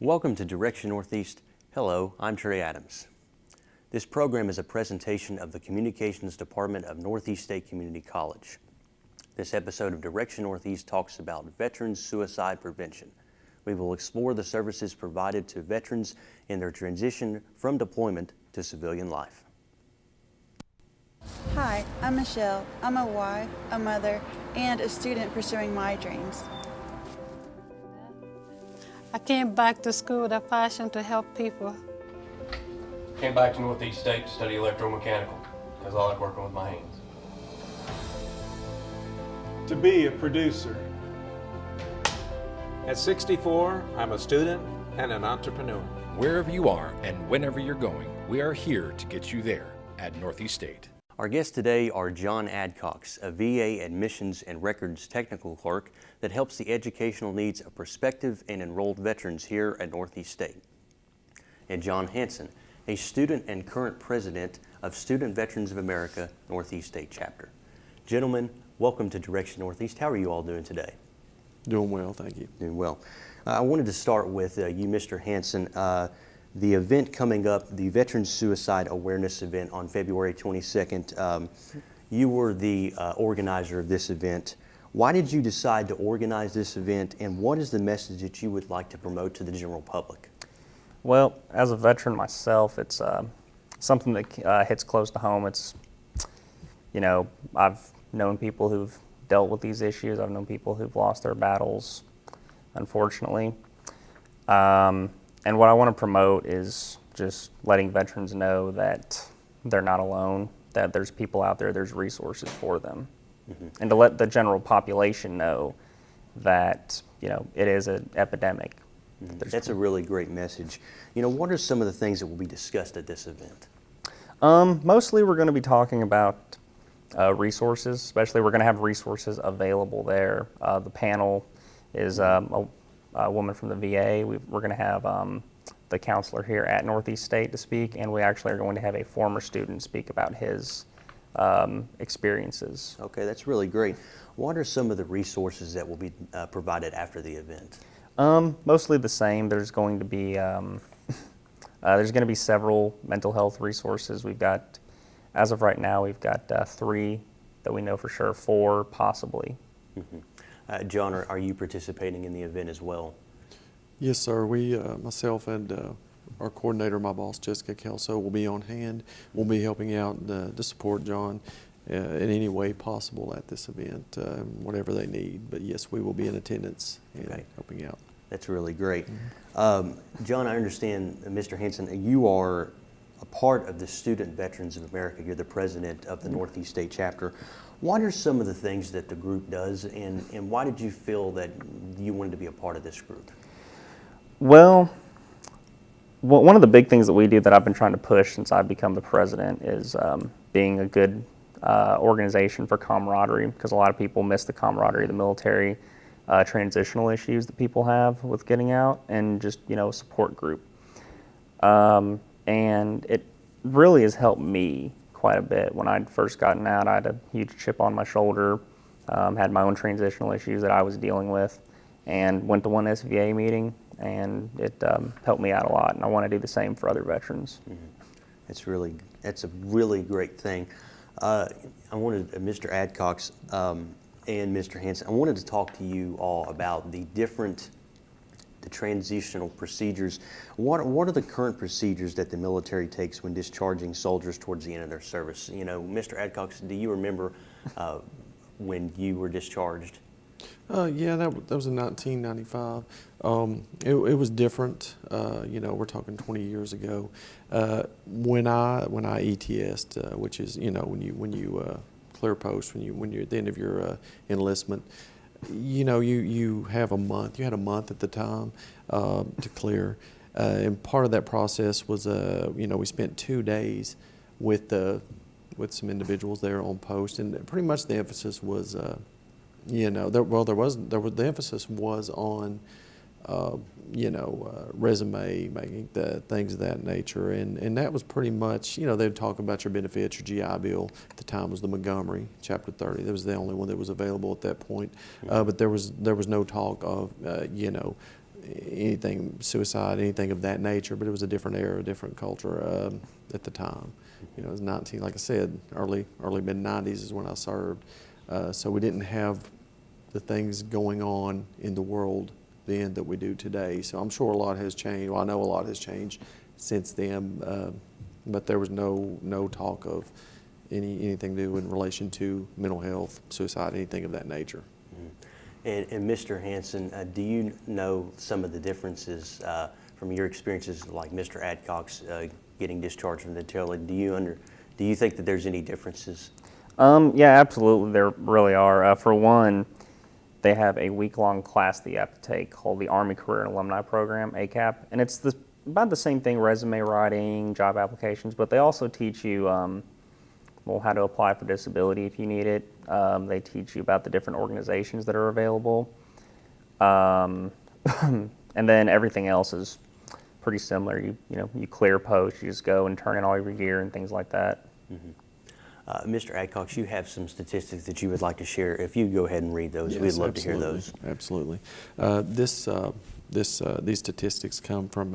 Welcome to Direction Northeast. Hello, I'm Trey Adams. This program is a presentation of the Communications Department of Northeast State Community College. This episode of Direction Northeast talks about veterans suicide prevention. We will explore the services provided to veterans in their transition from deployment to civilian life. Hi, I'm Michelle. I'm a wife, a mother, and a student pursuing my dreams. I came back to school with a passion to help people. Came back to Northeast State to study electromechanical because I like working with my hands. To be a producer. At 64, I'm a student and an entrepreneur. Wherever you are and whenever you're going, we are here to get you there at Northeast State. Our guests today are John Adcox, a VA Admissions and Records Technical Clerk that helps the educational needs of prospective and enrolled veterans here at Northeast State, and John Hansen, a student and current president of Student Veterans of America Northeast State Chapter. Gentlemen, welcome to Direction Northeast. How are you all doing today? Doing well, thank you. Doing well. I wanted to start with you, Mr. Hansen. The event coming up, the Veterans Suicide Awareness event on February 22nd, you were the organizer of this event. Why did you decide to organize this event, and what is the message that you would like to promote to the general public? Well, as a veteran myself, it's something that hits close to home. It's, you know, I've known people who've dealt with these issues. I've known people who've lost their battles, unfortunately. And what I want to promote is just letting veterans know that they're not alone, that there's people out there, there's resources for them. Mm-hmm. And to let the general population know that, you know, it is an epidemic. Mm-hmm. That's a really great message. You know, what are some of the things that will be discussed at this event? Mostly we're going to be talking about resources, especially we're going to have resources available there. The panel is a woman from the VA. We're going to have the counselor here at Northeast State to speak, and we actually are going to have a former student speak about his experiences. Okay, that's really great. What are some of the resources that will be provided after the event? Mostly the same. There's going to be several mental health resources. We've got, as of right now, we've got 3 that we know for sure, 4 possibly. Mm-hmm. John, are you participating in the event as well? Yes, sir. We, myself and our coordinator, my boss, Jessica Kelso, will be on hand. We'll be helping out to support John in any way possible at this event, whatever they need. But yes, we will be in attendance and helping out. That's really great. Mm-hmm. John, I understand, Mr. Hansen, you are a part of the Student Veterans of America. You're the president of the Northeast State Chapter. What are some of the things that the group does, and why did you feel that you wanted to be a part of this group? Well, one of the big things that we do that I've been trying to push since I've become the president is being a good organization for camaraderie, because a lot of people miss the camaraderie of the military, transitional issues that people have with getting out, and just, you know, a support group. And it really has helped me quite a bit. When I'd first gotten out, I had a huge chip on my shoulder, had my own transitional issues that I was dealing with, and went to one SVA meeting, and it helped me out a lot, and I want to do the same for other veterans. Mm-hmm. That's a really great thing. I wanted, Mr. Adcox and Mr. Hansen, I wanted to talk to you all about the transitional procedures. What are the current procedures that the military takes when discharging soldiers towards the end of their service? You know, Mr. Adcox, do you remember when you were discharged? Yeah, that was in 1995. It was different. You know, we're talking 20 years ago. When I ETS'd, which is, you know, when you clear post, when you're at the end of your enlistment. You know, you have a month. You had a month at the time to clear, and part of that process was, you know, we spent 2 days with some individuals there on post, and pretty much the emphasis was, you know, the emphasis was on, you know, resume making, things of that nature, and that was pretty much, you know, they'd talk about your benefits, your GI Bill. At the time was the Montgomery Chapter 30. That was the only one that was available at that point, but there was no talk of, you know, anything suicide, anything of that nature, but it was a different era, a different culture at the time. You know, it was 19, like I said, early mid-90s is when I served. So we didn't have the things going on in the world then that we do today. So I'm sure a lot has changed. Well, I know a lot has changed since then, but there was no talk of anything new in relation to mental health, suicide, anything of that nature. And Mr. Hansen, do you know some of the differences from your experiences, like Mr. Adcox getting discharged from the artillery? Do you think that there's any differences? Yeah, absolutely. There really are. For one, they have a week-long class that you have to take called the Army Career and Alumni Program, ACAP, and it's about the same thing: resume writing, job applications. But they also teach you, well, how to apply for disability if you need it. They teach you about the different organizations that are available, and then everything else is pretty similar. You clear post, you just go and turn in all your gear and things like that. Mm-hmm. Mr. Adcox, you have some statistics that you would like to share. If you go ahead and read those, Yes, we'd love absolutely. to hear those. Absolutely. These statistics come from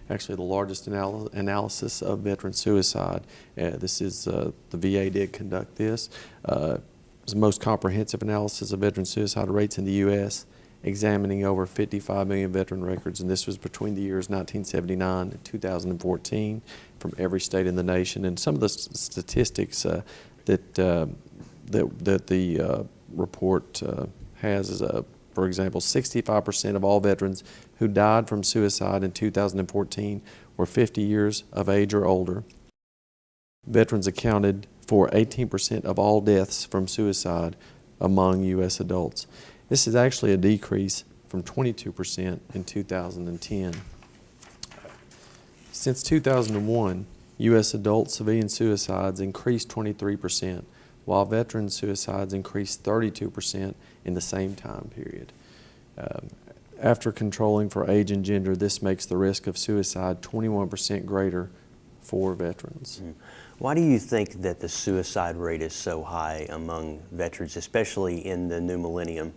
actually the largest analysis of veteran suicide. This is the VA did conduct this. It's the most comprehensive analysis of veteran suicide rates in the U.S., examining over 55 million veteran records, and this was between the years 1979 and 2014 from every state in the nation. And some of the statistics that the report has is, for example, 65% of all veterans who died from suicide in 2014 were 50 years of age or older. Veterans accounted for 18% of all deaths from suicide among U.S. adults. This is actually a decrease from 22% in 2010. Since 2001, U.S. adult civilian suicides increased 23%, while veteran suicides increased 32% in the same time period. After controlling for age and gender, this makes the risk of suicide 21% greater for veterans. Why do you think that the suicide rate is so high among veterans, especially in the new millennium?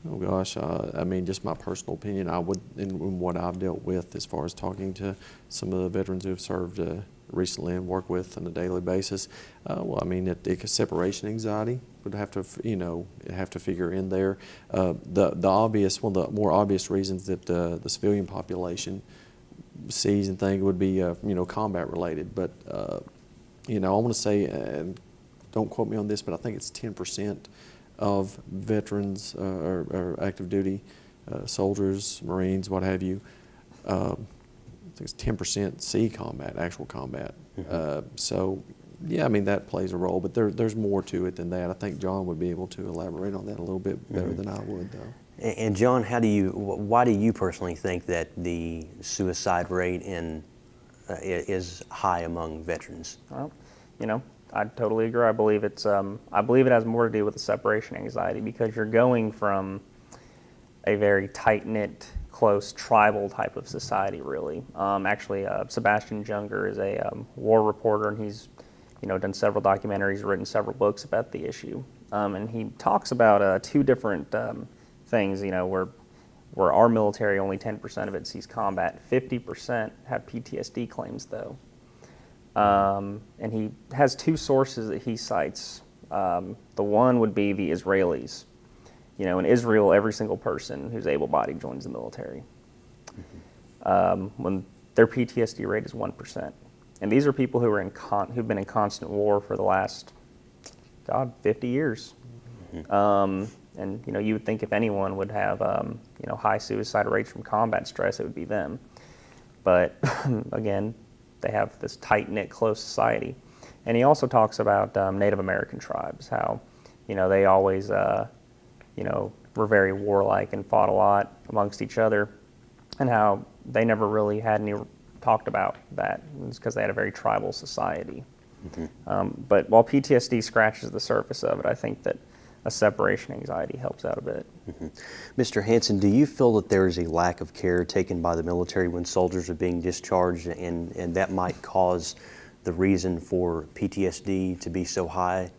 Oh gosh, I mean, just my personal opinion, I would, in what I've dealt with as far as talking to some of the veterans who have served recently and work with on a daily basis, well, I mean, separation anxiety would have to, have to figure in there. The obvious, one of the more obvious reasons that the civilian population sees and think would be, combat related. But, I want to say, and don't quote me on this, but I think it's 10% of veterans or active duty soldiers, Marines, what have you. I think it's 10% sea combat, actual combat. Mm-hmm. So, yeah, I mean, that plays a role, but there's more to it than that. I think John would be able to elaborate on that a little bit better than I would, though. And John, why do you personally think that the suicide rate is high among veterans? Well, I totally agree. I believe it has more to do with the separation anxiety, because you're going from a very tight-knit, close, tribal type of society, really. Actually, Sebastian Junger is a war reporter, and he's done several documentaries, written several books about the issue. And he talks about two different things, where our military, only 10% of it sees combat. 50% have PTSD claims, though. And he has two sources that he cites. The one would be the Israelis. In Israel, every single person who's able-bodied joins the military. When their PTSD rate is 1%. And these are people who are who've been in constant war for the last, 50 years. And you would think if anyone would have high suicide rates from combat stress, it would be them. But again, they have this tight-knit, close society. And he also talks about Native American tribes, how they always were very warlike and fought a lot amongst each other, and how they never really had any talked about that. It's because they had a very tribal society. Mm-hmm. But while PTSD scratches the surface of it, I think that a separation anxiety helps out a bit. Mm-hmm. Mr. Hansen, do you feel that there is a lack of care taken by the military when soldiers are being discharged, and that might cause the reason for PTSD to be so high?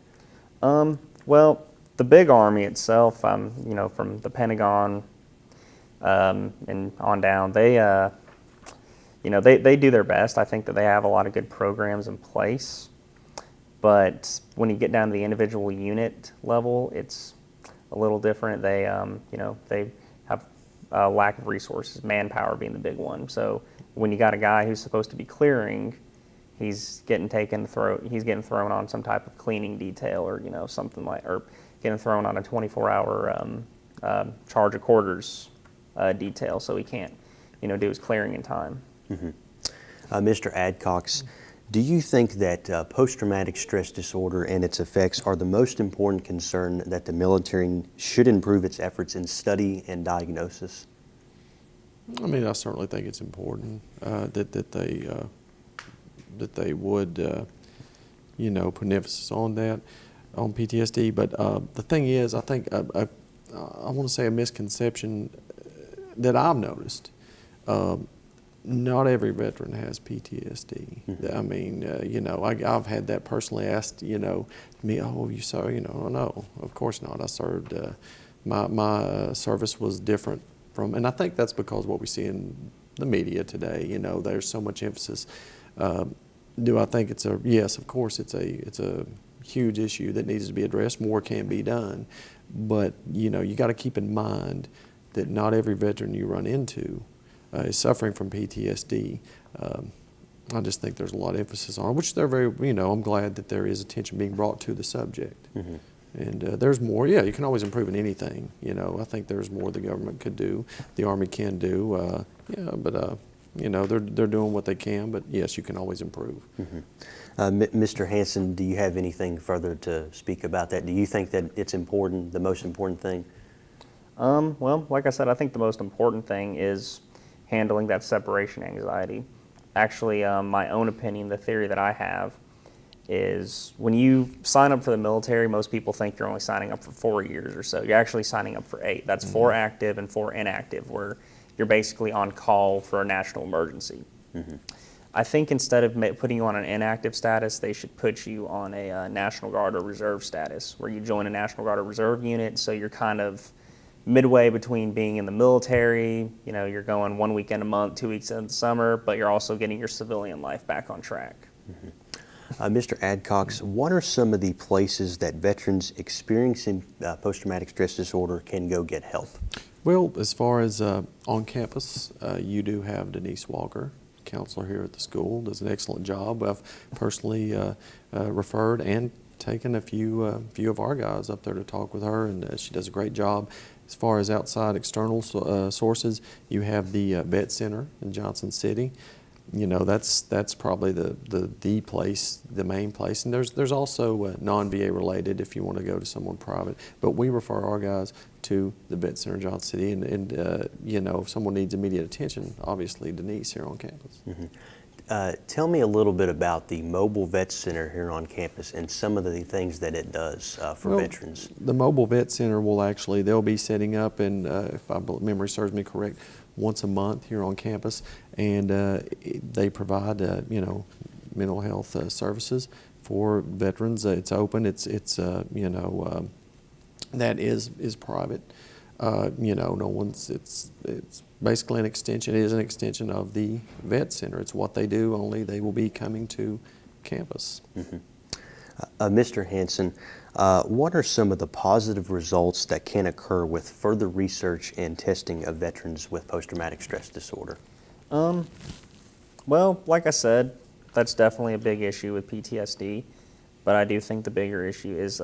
Well, the big Army itself, from the Pentagon, and on down. They, you know, they do their best. I think that they have a lot of good programs in place. But when you get down to the individual unit level, it's a little different. They, you know, they have a lack of resources, manpower being the big one. So when you got a guy who's supposed to be clearing, he's getting thrown on some type of cleaning detail, or you know, something like, or getting thrown on a 24-hour charge of quarters detail, so he can't, you know, do his clearing in time. Mr. Adcox, do you think that post-traumatic stress disorder and its effects are the most important concern that the military should improve its efforts in study and diagnosis? I mean, I certainly think it's important that they would, you know, put an emphasis on that, on PTSD. But the thing is, I think I want to say a misconception that I've noticed. Not every veteran has PTSD. I mean, you know, I've had that personally asked, you know, me, oh, you served, you know, no, of course not. I served, my service was different from, and I think that's because what we see in the media today, you know, there's so much emphasis. Do I think it's yes, of course, it's a huge issue that needs to be addressed. More can be done. But, you know, you got to keep in mind that not every veteran you run into is suffering from PTSD. I just think there's a lot of emphasis on it, which they're very, you know, I'm glad that there is attention being brought to the subject. And there's more. Yeah, you can always improve in anything. You know, I think there's more the government could do, the Army can do. Yeah, but you know, they're doing what they can. But yes, you can always improve. Mr. Hansen, do you have anything further to speak about that? Do you think that it's important, the most important thing? Well, like I said, I think the most important thing is handling that separation anxiety. Actually, my own opinion, the theory that I have, is when you sign up for the military, most people think you're only signing up for 4 years or so. You're actually signing up for 8. That's 4 active and 4 inactive, where you're basically on call for a national emergency. I think instead of putting you on an inactive status, they should put you on a National Guard or Reserve status, where you join a National Guard or Reserve unit, so you're kind of midway between being in the military. You know, you're going 1 weekend a month, 2 weeks in the summer, but you're also getting your civilian life back on track. Mr. Adcox, what are some of the places that veterans experiencing post-traumatic stress disorder can go get help? Well, as far as on campus, you do have Denise Walker, counselor here at the school, does an excellent job. I've personally referred and taken a few of our guys up there to talk with her, and she does a great job. As far as outside external sources, you have the Vet Center in Johnson City. You know, that's probably the place, the main place. And there's also non-VA related if you want to go to someone private. But we refer our guys to the Vet Center in Johnson City, and you know, if someone needs immediate attention, obviously Denise here on campus. Tell me a little bit about the Mobile Vet Center here on campus and some of the things that it does for veterans. The Mobile Vet Center they'll be setting up, and if memory serves me correct, once a month here on campus, and they provide you know, mental health services for veterans. It's open. It's you know, that is private. You know, no one's. It's basically an extension. It is an extension of the Vet Center. It's what they do. Only they will be coming to campus. Mr. Hansen, what are some of the positive results that can occur with further research and testing of veterans with post-traumatic stress disorder? Well, like I said, that's definitely a big issue with PTSD, but I do think the bigger issue is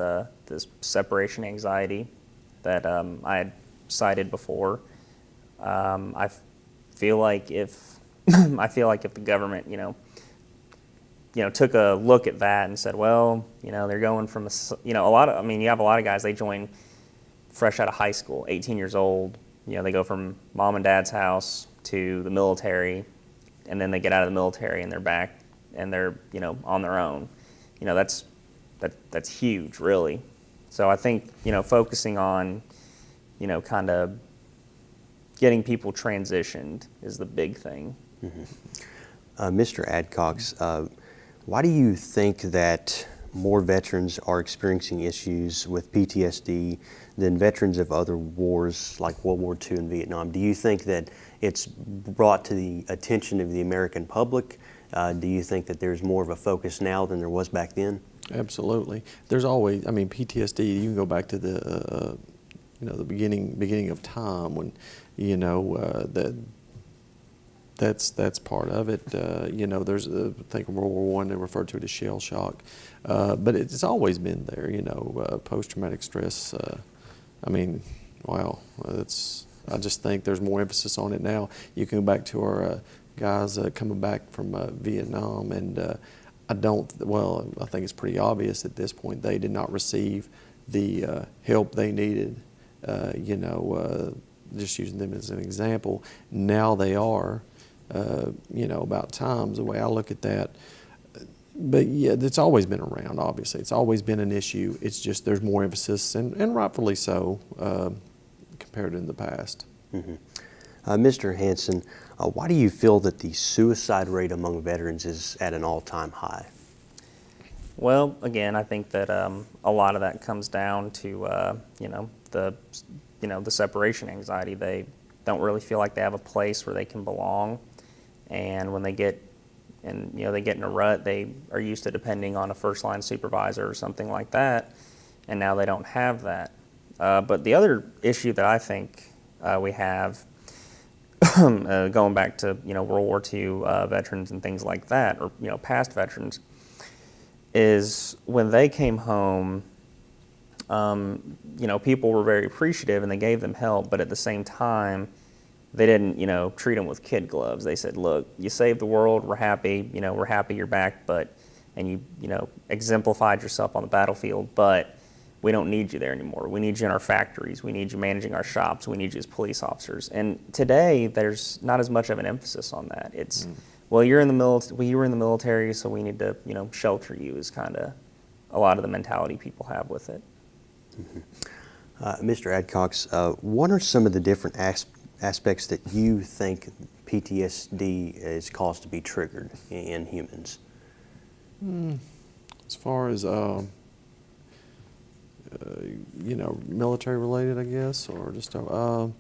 this separation anxiety that I had cited before. I feel like if the government, you know, took a look at that and said, well, you know, they're going from, you have a lot of guys, they join fresh out of high school, 18 years old. You know, they go from mom and dad's house to the military, and then they get out of the military and they're back and they're, you know, on their own. You know, that's huge, really. So I think, you know, focusing on, you know, kind of getting people transitioned is the big thing. Mr. Adcox, why do you think that more veterans are experiencing issues with PTSD than veterans of other wars like World War II and Vietnam. Do you think that it's brought to the attention of the American public? Do you think that there's more of a focus now than there was back then? Absolutely. There's always, I mean, PTSD, you can go back to the, the beginning of time when, that's part of it. There's I think World War I, they referred to it as shell shock. But it's always been there, post-traumatic stress. Wow, I just think there's more emphasis on it now. You can go back to our guys coming back from Vietnam, and I think it's pretty obvious at this point they did not receive the help they needed. Just using them as an example, now they are, about times, the way I look at that. But yeah, it's always been around, obviously. It's always been an issue. It's just there's more emphasis, and rightfully so, compared to in the past. Mm-hmm. Mr. Hansen, why do you feel that the suicide rate among veterans is at an all-time high? Well, again, I think that a lot of that comes down to the separation anxiety. They don't really feel like they have a place where they can belong, and when they get in a rut, they are used to depending on a first-line supervisor or something like that, and now they don't have that. But the other issue that I think we have, going back to World War II veterans and things like that, or past veterans, is when they came home, people were very appreciative and they gave them help, but at the same time, they didn't, treat them with kid gloves. They said, look, you saved the world, we're happy, we're happy you're back, and you exemplified yourself on the battlefield, but we don't need you there anymore. We need you in our factories. We need you managing our shops. We need you as police officers. And today, there's not as much of an emphasis on that. It's, well, you were in the military, so we need to, shelter you, is kind of a lot of the mentality people have with it. Mm-hmm. Mr. Adcox, what are some of the different aspects that you think PTSD is caused to be triggered in humans? As far as military related, I guess, or just oh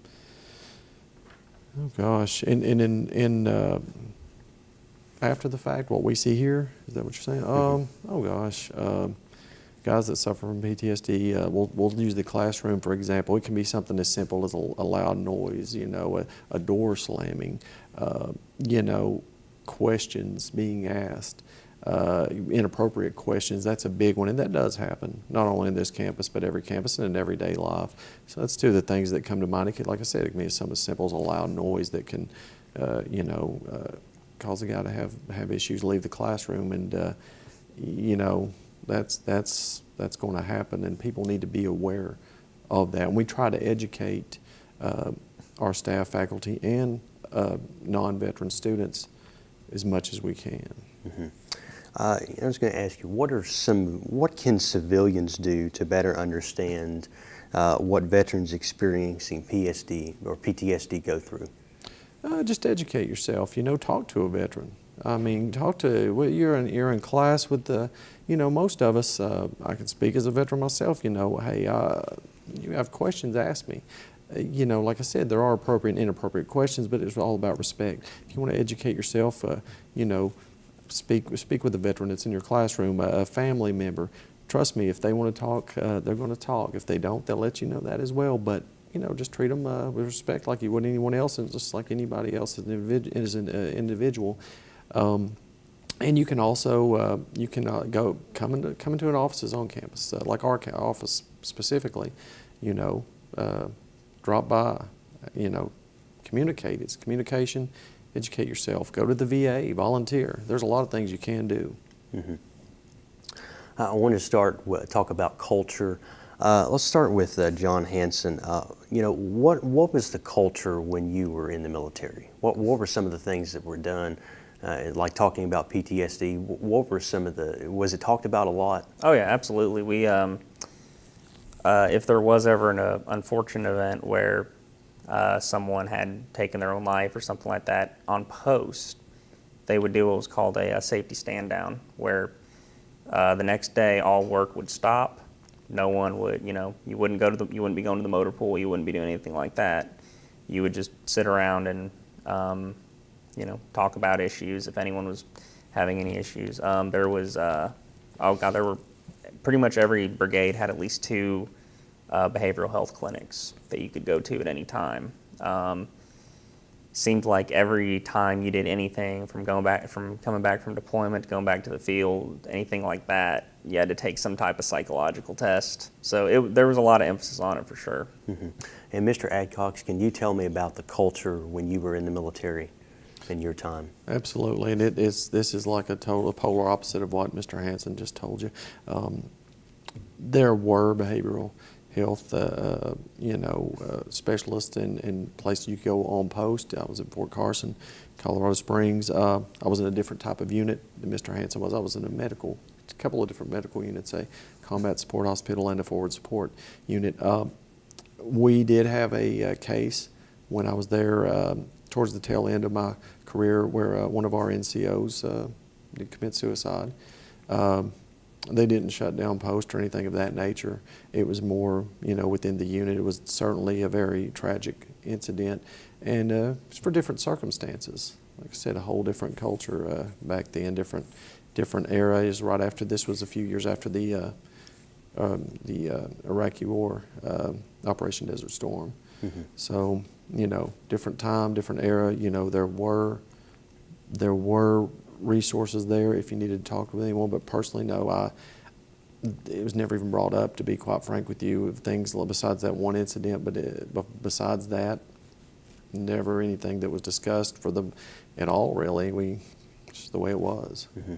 gosh, in after the fact, what we see here, is that what you're saying? Oh gosh, guys that suffer from PTSD, we'll use the classroom for example. It can be something as simple as a loud noise, a door slamming, questions being asked. Inappropriate questions, that's a big one, and that does happen, not only in this campus, but every campus and in everyday life. So that's two of the things that come to mind. It could, like I said, it can be something as simple as a loud noise that can, cause a guy to have issues, leave the classroom, and, that's going to happen, and people need to be aware of that. And we try to educate our staff, faculty, and non-veteran students as much as we can. Mm-hmm. I was going to ask you, what can civilians do to better understand what veterans experiencing PSD or PTSD go through? Just educate yourself. Talk to a veteran. I mean, you're in class with the, most of us. I can speak as a veteran myself. Hey, you have questions, ask me. Like I said, there are appropriate and inappropriate questions, but it's all about respect. If you want to educate yourself, speak with a veteran that's in your classroom, a family member. Trust me, if they want to talk, they're going to talk. If they don't, they'll let you know that as well. But just treat them with respect, like you would anyone else, and just like anybody else as an individual. And you can also come into an offices on campus, like our office specifically. Drop by. Communicate. It's communication. Educate yourself. Go to the VA. Volunteer. There's a lot of things you can do. Mm-hmm. I want to talk about culture. Let's start with John Hansen. What was the culture when you were in the military? What were some of the things that were done, like talking about PTSD? What were was it talked about a lot? Oh yeah, absolutely. We, if there was ever an unfortunate event where someone had taken their own life or something like that on post, they would do what was called a safety stand down, where The next day, all work would stop. No one would, you wouldn't you wouldn't be going to the motor pool. You wouldn't be doing anything like that. You would just sit around and, talk about issues if anyone was having any issues. There were pretty much every brigade had at least 2 behavioral health clinics that you could go to at any time. Seemed like every time you did anything from coming back from deployment to going back to the field, anything like that, you had to take some type of psychological test. So there was a lot of emphasis on it for sure. Mm-hmm. And Mr. Adcox, can you tell me about the culture when you were in the military in your time? Absolutely, and this is like a total polar opposite of what Mr. Hansen just told you. There were behavioral health, specialists in places you could go on post. I was at Fort Carson, Colorado Springs. I was in a different type of unit than Mr. Hansen was. I was in a couple of different medical units, a combat support hospital and a forward support unit. We did have a case when I was there towards the tail end of my career where one of our NCOs did commit suicide. They didn't shut down post or anything of that nature. It was more, within the unit. It was certainly a very tragic incident, and it's for different circumstances. Like I said, a whole different culture back then, different eras. Right after this was a few years after the Iraqi War, Operation Desert Storm. Mm-hmm. So, different time, different era. There were resources there if you needed to talk with anyone, but personally, no, it was never even brought up, to be quite frank with you, of things besides that one incident, but besides that, never anything that was discussed for them at all, really. Just the way it was. Mm-hmm.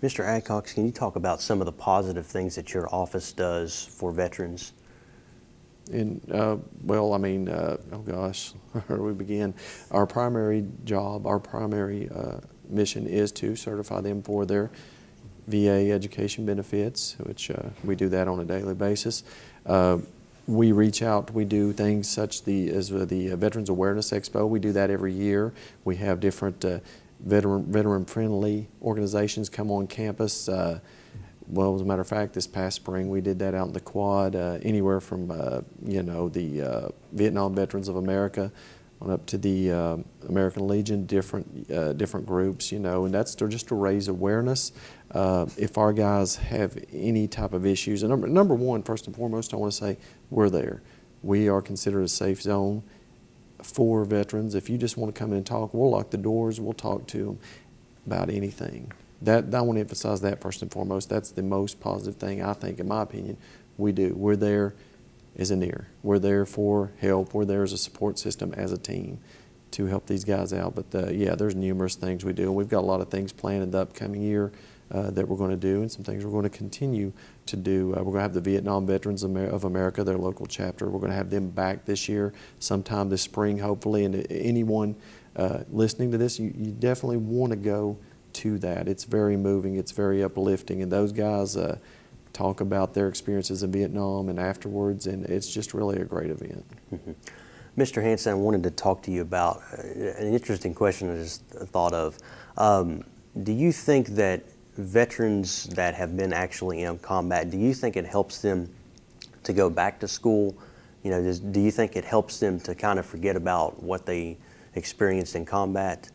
Mr. Adcox, can you talk about some of the positive things that your office does for veterans? Oh gosh, where do we begin? Our primary job, our primary mission is to certify them for their VA education benefits, which we do that on a daily basis. We reach out, we do things such as the Veterans Awareness Expo. We do that every year. We have different veteran-friendly organizations come on campus. Well, as a matter of fact, this past spring we did that out in the quad, anywhere from the Vietnam Veterans of America on up to the American Legion, different groups, and that's just to raise awareness. If our guys have any type of issues, and number one, first and foremost, I want to say we're there. We are considered a safe zone for veterans. If you just want to come in and talk, we'll lock the doors, we'll talk to them about anything. I want to emphasize that first and foremost. That's the most positive thing, I think, in my opinion, we do. We're there as an ear. We're there for help. We're there as a support system, as a team, to help these guys out. But there's numerous things we do. And we've got a lot of things planned in the upcoming year that we're going to do, and some things we're going to continue to do. We're going to have the Vietnam Veterans of America, their local chapter. We're going to have them back this year, sometime this spring, hopefully. And anyone listening to this, you definitely want to go to that. It's very moving. It's very uplifting. And those guys talk about their experiences in Vietnam and afterwards, and it's just really a great event. Mm-hmm. Mr. Hansen, I wanted to talk to you about an interesting question I just thought of. Do you think that veterans that have been actually in combat, do you think it helps them to go back to school? Do you think it helps them to kind of forget about what they experienced in combat?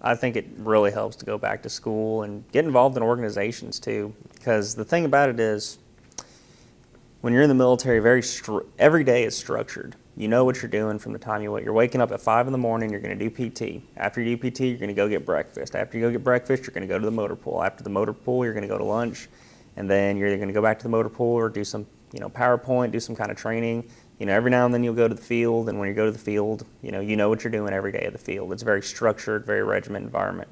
I think it really helps to go back to school and get involved in organizations too, because the thing about it is, when you're in the military, every day is structured. You know what you're doing from the time you're waking up at 5 in the morning, you're going to do PT. After you do PT, you're going to go get breakfast. After you go get breakfast, you're going to go to the motor pool. After the motor pool, you're going to go to lunch, and then you're either going to go back to the motor pool or do some, PowerPoint, do some kind of training. Every now and then you'll go to the field, and when you go to the field, you know what you're doing every day of the field. It's a very structured, very regimented environment.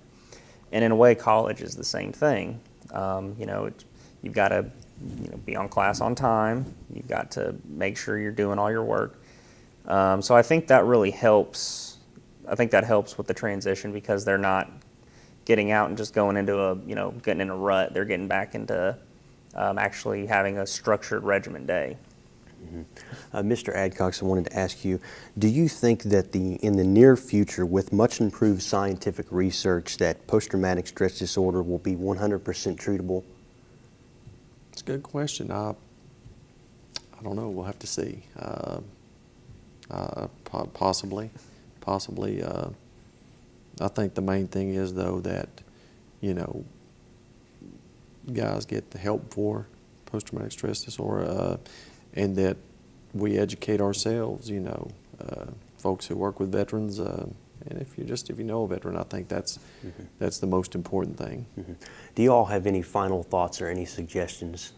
And in a way, college is the same thing. You've got to be on class on time. You've got to make sure you're doing all your work. So I think that really helps. I think that helps with the transition, because they're not getting out and just going into getting in a rut. They're getting back into actually having a structured regiment day. Mm-hmm. Mr. Adcox, I wanted to ask you, do you think that in the near future, with much improved scientific research, that post-traumatic stress disorder will be 100% treatable? It's a good question. I don't know. We'll have to see. Possibly. I think the main thing is, though, that, you know, guys get the help for post-traumatic stress disorder, and that we educate ourselves, you know, folks who work with veterans, and if you know a veteran, I think that's the most important thing. Do you all have any final thoughts or any suggestions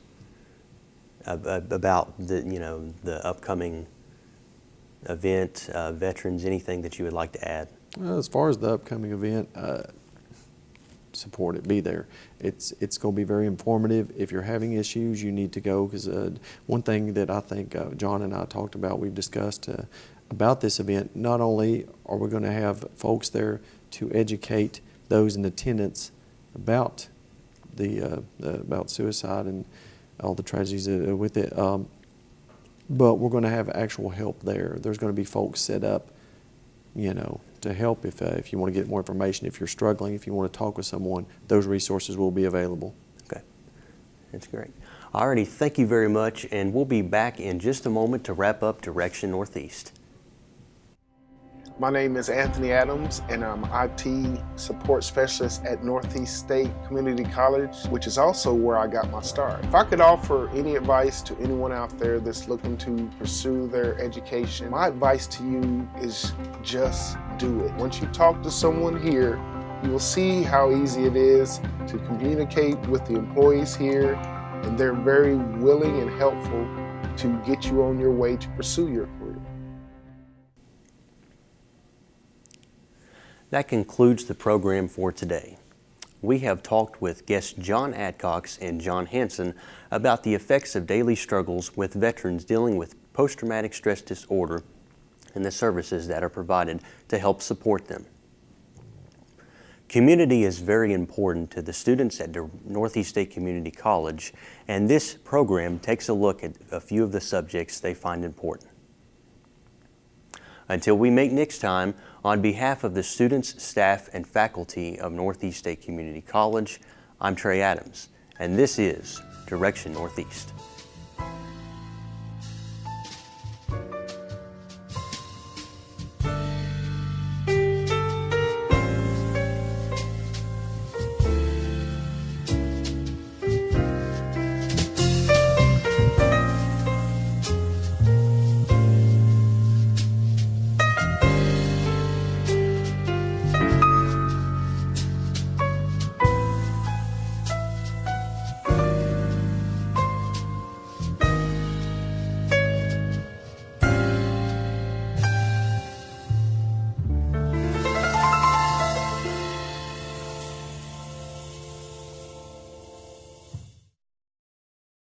about the upcoming event, veterans, anything that you would like to add? As far as the upcoming event, support it, be there. It's going to be very informative. If you're having issues, you need to go, because one thing that I think John and I talked about, we've discussed about this event, not only are we going to have folks there to educate those in attendance about about suicide and all the tragedies with it, but we're going to have actual help there. There's going to be folks set up, you know, to help if you want to get more information, if you're struggling, if you want to talk with someone, those resources will be available. Okay, that's great. Alrighty, thank you very much, and we'll be back in just a moment to wrap up Direction Northeast. My name is Anthony Adams, and I'm IT support specialist at Northeast State Community College, which is also where I got my start. If I could offer any advice to anyone out there that's looking to pursue their education, my advice to you is just do it. Once you talk to someone here, you will see how easy it is to communicate with the employees here, and they're very willing and helpful to get you on your way to pursue your career. That concludes the program for today. We have talked with guests John Adcox and John Hansen about the effects of daily struggles with veterans dealing with post-traumatic stress disorder and the services that are provided to help support them. Community is very important to the students at Northeast State Community College, and this program takes a look at a few of the subjects they find important. Until we meet next time, on behalf of the students, staff, and faculty of Northeast State Community College, I'm Trey Adams, and this is Direction Northeast.